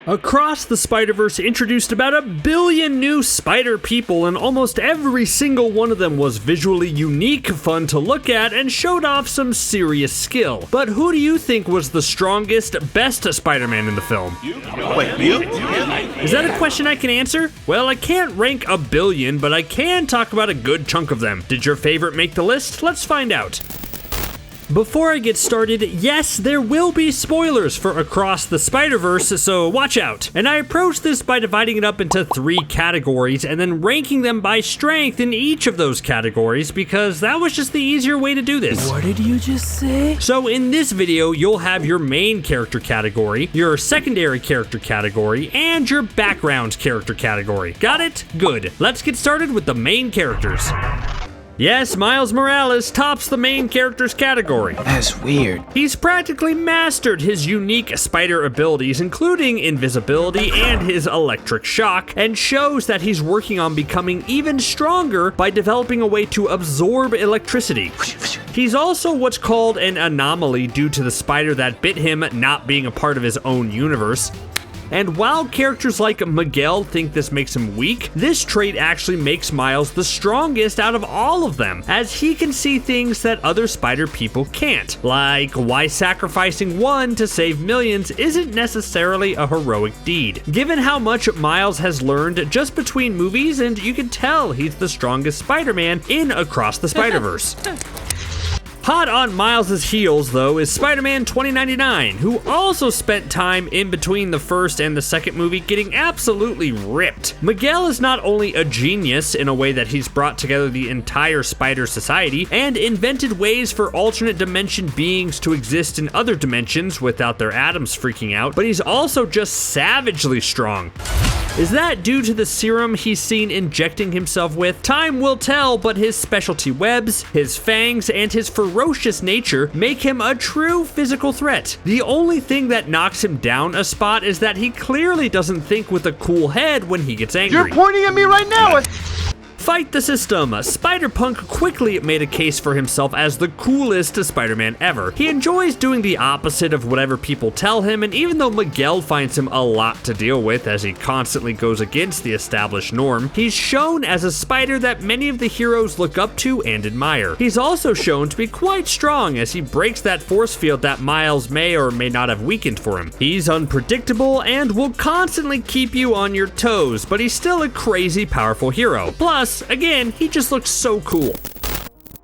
Across the Spider-Verse introduced about 1 billion new spider people, and almost every single one of them was visually unique, fun to look at, and showed off some serious skill. But who do you think was the strongest, best Spider-Man in the film? Wait, you? Is that a question I can answer? Well, I can't rank 1 billion, but I can talk about a good chunk of them. Did your favorite make the list? Let's find out. Before I get started, yes, there will be spoilers for Across the Spider-Verse, so watch out. And I approached this by dividing it up into 3 categories and then ranking them by strength in each of those categories because that was just the easier way to do this. What did you just say? So in this video, you'll have your main character category, your secondary character category, and your background character category. Got it? Good. Let's get started with the main characters. Yes, Miles Morales tops the main characters category. That's weird. He's practically mastered his unique spider abilities, including invisibility and his electric shock, and shows that he's working on becoming even stronger by developing a way to absorb electricity. He's also what's called an anomaly due to the spider that bit him not being a part of his own universe. And while characters like Miguel think this makes him weak, this trait actually makes Miles the strongest out of all of them, as he can see things that other spider people can't. Like why sacrificing one to save millions isn't necessarily a heroic deed, given how much Miles has learned just between movies, and you can tell he's the strongest Spider-Man in Across the Spider-Verse. Hot on Miles' heels, though, is Spider-Man 2099, who also spent time in between the first and the second movie getting absolutely ripped. Miguel is not only a genius in a way that he's brought together the entire Spider Society and invented ways for alternate dimension beings to exist in other dimensions without their atoms freaking out, but he's also just savagely strong. Is that due to the serum he's seen injecting himself with? Time will tell, but his specialty webs, his fangs, and his ferocious nature make him a true physical threat. The only thing that knocks him down a spot is that he clearly doesn't think with a cool head when he gets angry. You're pointing at me right now! Fight the system! Spider-Punk quickly made a case for himself as the coolest Spider-Man ever. He enjoys doing the opposite of whatever people tell him, and even though Miguel finds him a lot to deal with as he constantly goes against the established norm, he's shown as a spider that many of the heroes look up to and admire. He's also shown to be quite strong as he breaks that force field that Miles may or may not have weakened for him. He's unpredictable and will constantly keep you on your toes, but he's still a crazy powerful hero. Plus, again, he just looks so cool.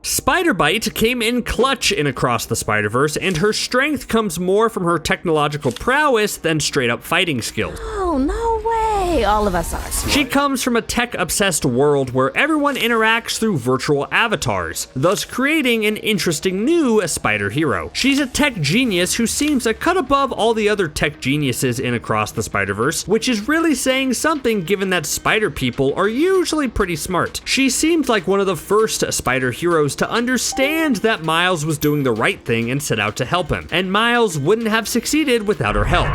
Spider-Byte came in clutch in Across the Spider-Verse, and her strength comes more from her technological prowess than straight-up fighting skills. Oh, no way! All of us are smart. She comes from a tech-obsessed world where everyone interacts through virtual avatars, thus creating an interesting new spider hero. She's a tech genius who seems a cut above all the other tech geniuses in Across the Spider-Verse, which is really saying something given that spider people are usually pretty smart. She seems like one of the first spider heroes to understand that Miles was doing the right thing and set out to help him, and Miles wouldn't have succeeded without her help.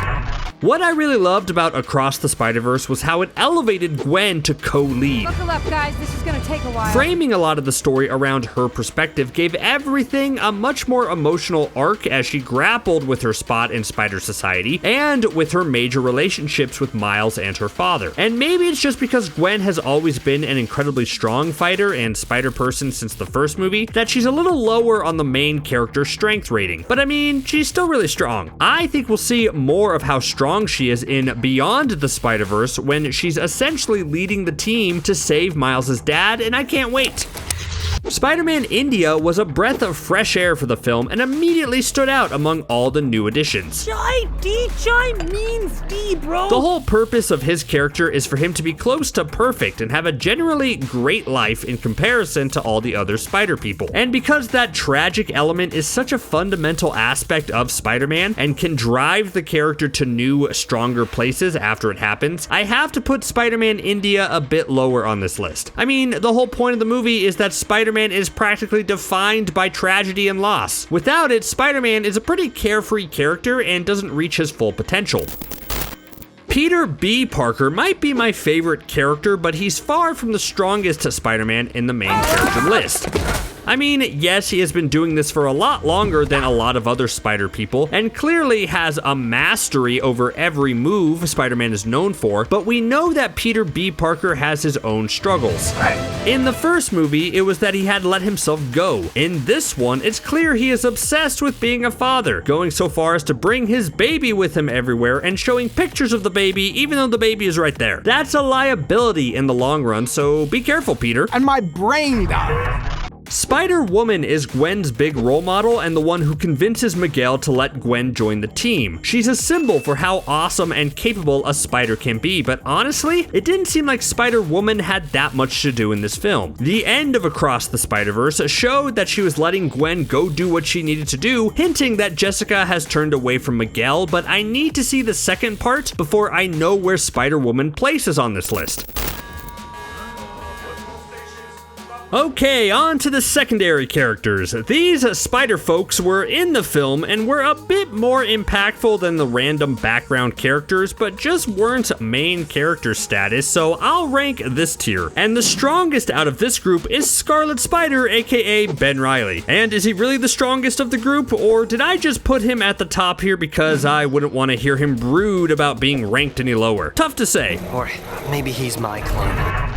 What I really loved about Across the Spider-Verse was how it elevated Gwen to co-lead. Buckle up, guys. This is gonna take a while. Framing a lot of the story around her perspective gave everything a much more emotional arc as she grappled with her spot in Spider Society and with her major relationships with Miles and her father. And maybe it's just because Gwen has always been an incredibly strong fighter and spider person since the first movie that she's a little lower on the main character strength rating. But I mean, she's still really strong. I think we'll see more of how strong she is in Beyond the Spider-Verse when she's essentially leading the team to save Miles' dad, and I can't wait. Spider-Man India was a breath of fresh air for the film and immediately stood out among all the new additions. Chai means D, bro. The whole purpose of his character is for him to be close to perfect and have a generally great life in comparison to all the other spider people. And because that tragic element is such a fundamental aspect of Spider-Man and can drive the character to new, stronger places after it happens, I have to put Spider-Man India a bit lower on this list. I mean, the whole point of the movie is that Spider-Man is practically defined by tragedy and loss. Without it, Spider-Man is a pretty carefree character and doesn't reach his full potential. Peter B. Parker might be my favorite character, but he's far from the strongest Spider-Man in the main character list. I mean, yes, he has been doing this for a lot longer than a lot of other Spider people, and clearly has a mastery over every move Spider-Man is known for, but we know that Peter B. Parker has his own struggles. In the first movie, it was that he had let himself go. In this one, it's clear he is obsessed with being a father, going so far as to bring his baby with him everywhere and showing pictures of the baby even though the baby is right there. That's a liability in the long run, so be careful, Peter. And my brain died. Spider-Woman is Gwen's big role model and the one who convinces Miguel to let Gwen join the team. She's a symbol for how awesome and capable a spider can be, but honestly, it didn't seem like Spider-Woman had that much to do in this film. The end of Across the Spider-Verse showed that she was letting Gwen go do what she needed to do, hinting that Jessica has turned away from Miguel, but I need to see the second part before I know where Spider-Woman places on this list. Okay, on to the secondary characters. These spider folks were in the film and were a bit more impactful than the random background characters, but just weren't main character status, so I'll rank this tier. And the strongest out of this group is Scarlet Spider, aka Ben Reilly. And is he really the strongest of the group, or did I just put him at the top here because I wouldn't want to hear him brood about being ranked any lower? Tough to say. Or maybe he's my clone.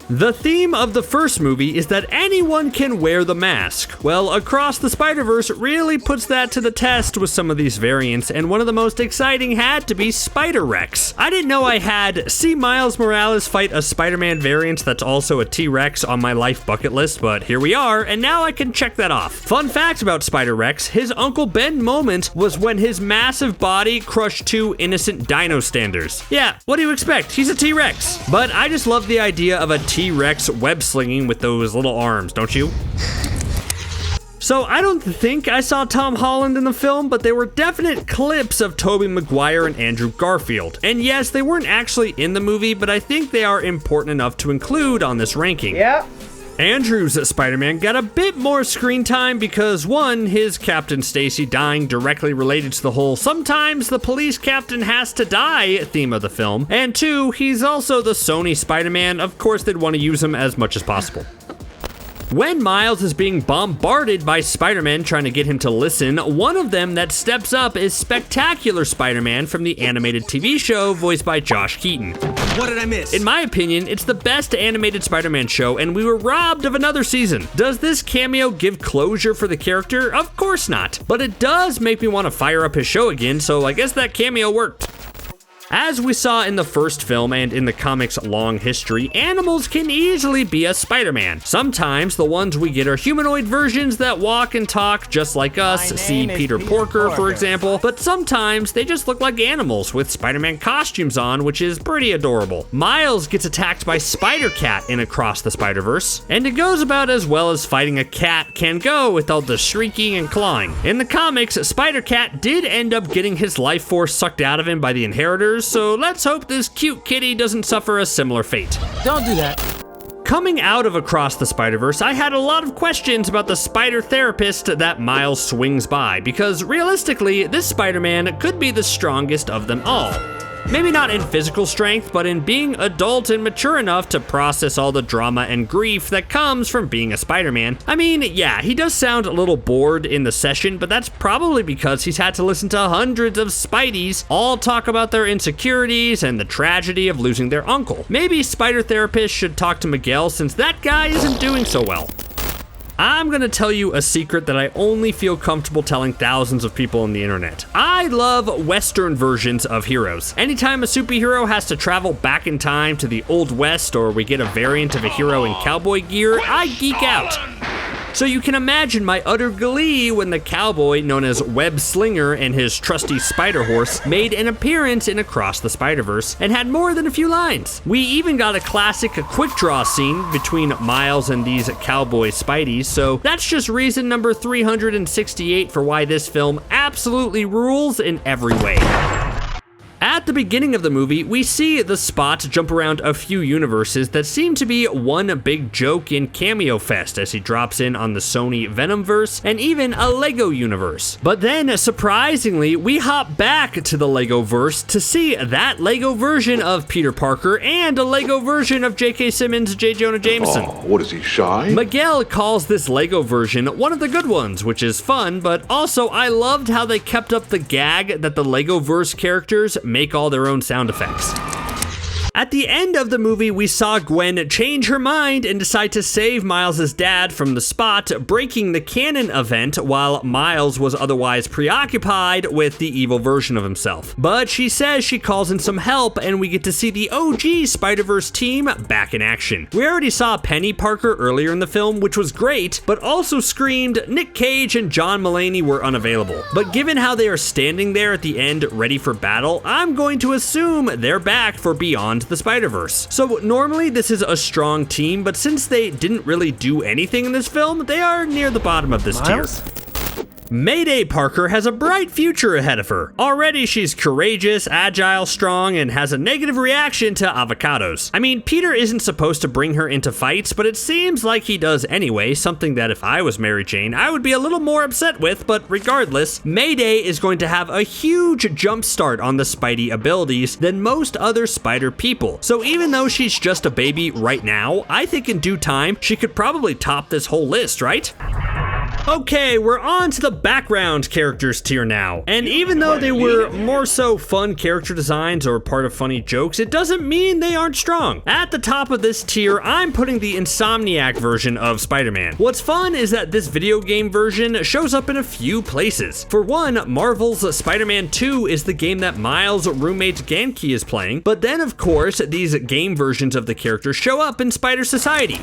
The theme of the first movie is that anyone can wear the mask. Well, Across the Spider-Verse really puts that to the test with some of these variants, and one of the most exciting had to be Spider-Rex. I didn't know I had see Miles Morales fight a Spider-Man variant that's also a T-Rex on my life bucket list, but here we are, and now I can check that off. Fun fact about Spider-Rex, his Uncle Ben moment was when his massive body crushed two innocent dino standers. Yeah, what do you expect? He's a T-Rex. But I just love the idea of a T-Rex web slinging with those little arms, don't you? So I don't think I saw Tom Holland in the film, but there were definite clips of Tobey Maguire and Andrew Garfield. And yes, they weren't actually in the movie, but I think they are important enough to include on this ranking. Yeah. Andrew's Spider-Man got a bit more screen time because one, his Captain Stacy dying directly related to the whole sometimes the police captain has to die theme of the film, and two, he's also the Sony Spider-Man. Of course they'd want to use him as much as possible. When Miles is being bombarded by Spider-Man trying to get him to listen, one of them that steps up is Spectacular Spider-Man from the animated TV show voiced by Josh Keaton. What did I miss? In my opinion, it's the best animated Spider-Man show, and we were robbed of another season. Does this cameo give closure for the character? Of course not. But it does make me want to fire up his show again, so I guess that cameo worked. As we saw in the first film and in the comics' long history, animals can easily be a Spider-Man. Sometimes the ones we get are humanoid versions that walk and talk just like us, see Peter Porker, for example, but sometimes they just look like animals with Spider-Man costumes on, which is pretty adorable. Miles gets attacked by Spider-Cat in Across the Spider-Verse, and it goes about as well as fighting a cat can go with all the shrieking and clawing. In the comics, Spider-Cat did end up getting his life force sucked out of him by the Inheritors, so let's hope this cute kitty doesn't suffer a similar fate. Don't do that. Coming out of Across the Spider-Verse, I had a lot of questions about the spider therapist that Miles swings by, because realistically, this Spider-Man could be the strongest of them all. Maybe not in physical strength, but in being adult and mature enough to process all the drama and grief that comes from being a Spider-Man. I mean, yeah, he does sound a little bored in the session, but that's probably because he's had to listen to hundreds of Spideys all talk about their insecurities and the tragedy of losing their uncle. Maybe Spider Therapist should talk to Miguel since that guy isn't doing so well. I'm gonna tell you a secret that I only feel comfortable telling thousands of people on the internet. I love Western versions of heroes. Anytime a superhero has to travel back in time to the Old West, or we get a variant of a hero in cowboy gear, I geek out. So you can imagine my utter glee when the cowboy known as Web Slinger and his trusty spider horse made an appearance in Across the Spider-Verse and had more than a few lines. We even got a classic quick draw scene between Miles and these cowboy Spideys, so that's just reason number 368 for why this film absolutely rules in every way. At the beginning of the movie, we see the Spot jump around a few universes that seem to be one big joke in Cameo Fest as he drops in on the Sony Venomverse and even a Lego universe. But then, surprisingly, we hop back to the Lego verse to see that Lego version of Peter Parker and a Lego version of J.K. Simmons' J. Jonah Jameson. Oh, what is he, shy? Miguel calls this Lego version one of the good ones, which is fun, but also I loved how they kept up the gag that the Lego verse characters make all their own sound effects. At the end of the movie, we saw Gwen change her mind and decide to save Miles' dad from the Spot, breaking the canon event while Miles was otherwise preoccupied with the evil version of himself. But she says she calls in some help and we get to see the OG Spider-Verse team back in action. We already saw Penny Parker earlier in the film, which was great, but also screamed Nick Cage and John Mulaney were unavailable. But given how they are standing there at the end ready for battle, I'm going to assume they're back for Beyond the Spider-Verse. So normally this is a strong team, but since they didn't really do anything in this film, they are near the bottom of this tier. Mayday Parker has a bright future ahead of her. Already she's courageous, agile, strong, and has a negative reaction to avocados. I mean, Peter isn't supposed to bring her into fights, but it seems like he does anyway, something that if I was Mary Jane, I would be a little more upset with, but regardless, Mayday is going to have a huge jump start on the Spidey abilities than most other Spider people. So even though she's just a baby right now, I think in due time, she could probably top this whole list, right? Okay, we're on to the background characters tier now. And even though they were more so fun character designs or part of funny jokes, it doesn't mean they aren't strong. At the top of this tier, I'm putting the Insomniac version of Spider-Man. What's fun is that this video game version shows up in a few places. For one, Marvel's Spider-Man 2 is the game that Miles' roommate Ganke is playing, but then of course, these game versions of the characters show up in Spider Society.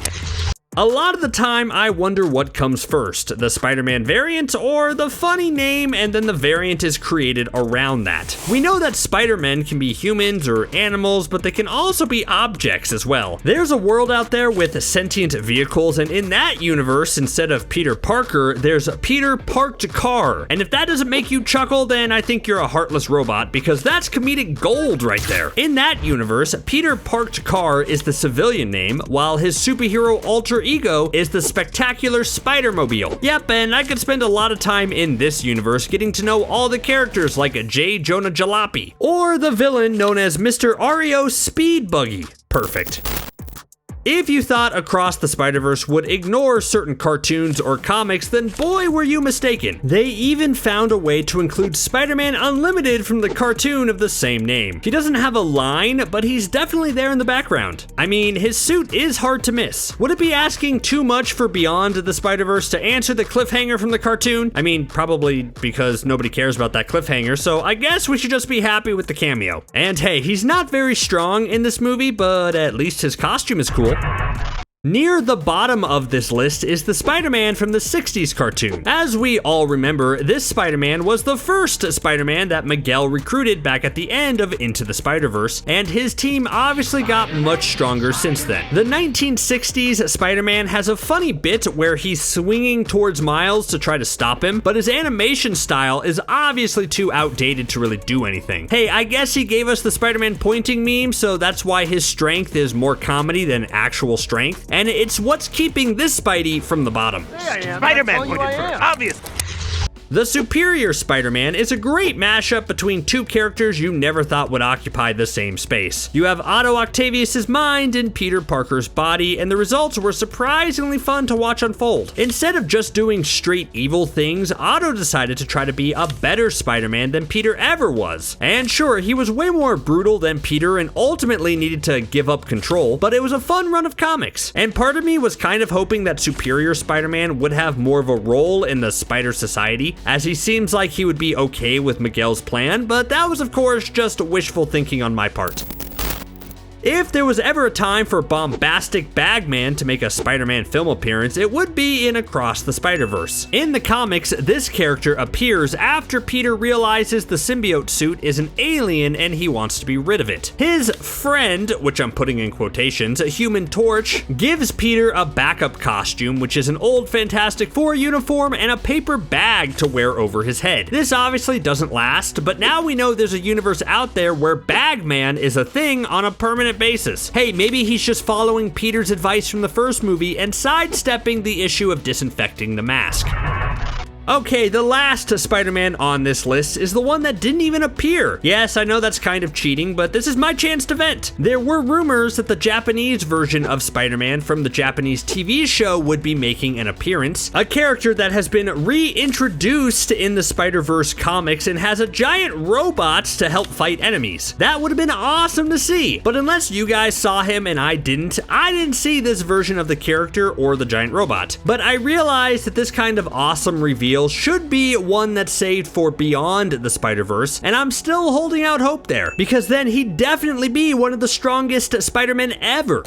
A lot of the time, I wonder what comes first, the Spider-Man variant or the funny name and then the variant is created around that. We know that Spider-Men can be humans or animals, but they can also be objects as well. There's a world out there with sentient vehicles, and in that universe, instead of Peter Parker, there's Peter ParkedCar. And if that doesn't make you chuckle, then I think you're a heartless robot, because that's comedic gold right there. In that universe, Peter ParkedCar is the civilian name, while his superhero alter ego is the spectacular Spider-Mobile. Yep, and I could spend a lot of time in this universe getting to know all the characters like J. Jonah Jalopy, or the villain known as Mr. Ario Speed Buggy. Perfect. If you thought Across the Spider-Verse would ignore certain cartoons or comics, then boy were you mistaken. They even found a way to include Spider-Man Unlimited from the cartoon of the same name. He doesn't have a line, but he's definitely there in the background. I mean, his suit is hard to miss. Would it be asking too much for Beyond the Spider-Verse to answer the cliffhanger from the cartoon? I mean, probably because nobody cares about that cliffhanger, so I guess we should just be happy with the cameo. And hey, he's not very strong in this movie, but at least his costume is cool. Near the bottom of this list is the Spider-Man from the 60s cartoon. As we all remember, this Spider-Man was the first Spider-Man that Miguel recruited back at the end of Into the Spider-Verse, and his team obviously got much stronger since then. The 1960s Spider-Man has a funny bit where he's swinging towards Miles to try to stop him, but his animation style is obviously too outdated to really do anything. Hey, I guess he gave us the Spider-Man pointing meme, so that's why his strength is more comedy than actual strength. And it's what's keeping this Spidey from the bottom. Spider-Man pointed first, obviously. The Superior Spider-Man is a great mashup between two characters you never thought would occupy the same space. You have Otto Octavius' mind and Peter Parker's body, and the results were surprisingly fun to watch unfold. Instead of just doing straight evil things, Otto decided to try to be a better Spider-Man than Peter ever was. And sure, he was way more brutal than Peter and ultimately needed to give up control, but it was a fun run of comics. And part of me was kind of hoping that Superior Spider-Man would have more of a role in the Spider Society, as he seems like he would be okay with Miguel's plan, but that was of course just wishful thinking on my part. If there was ever a time for Bombastic Bag-Man to make a Spider-Man film appearance, it would be in Across the Spider-Verse. In the comics, this character appears after Peter realizes the symbiote suit is an alien and he wants to be rid of it. His friend, which I'm putting in quotations, a Human Torch, gives Peter a backup costume, which is an old Fantastic Four uniform and a paper bag to wear over his head. This obviously doesn't last, but now we know there's a universe out there where Bag-Man is a thing on a permanent basis. Hey, maybe he's just following Peter's advice from the first movie and sidestepping the issue of disinfecting the mask. Okay, the last Spider-Man on this list is the one that didn't even appear. Yes, I know that's kind of cheating, but this is my chance to vent. There were rumors that the Japanese version of Spider-Man from the Japanese TV show would be making an appearance, a character that has been reintroduced in the Spider-Verse comics and has a giant robot to help fight enemies. That would have been awesome to see, but unless you guys saw him and I didn't see this version of the character or the giant robot. But I realized that this kind of awesome reveal should be one that's saved for Beyond the Spider-Verse, and I'm still holding out hope there, because then he'd definitely be one of the strongest Spider-Men ever.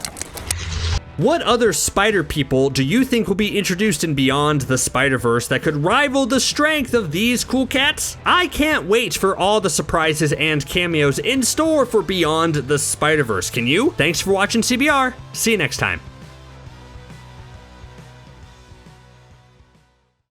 What other Spider people do you think will be introduced in Beyond the Spider-Verse that could rival the strength of these cool cats? I can't wait for all the surprises and cameos in store for Beyond the Spider-Verse. Can you? Thanks for watching CBR. See you next time.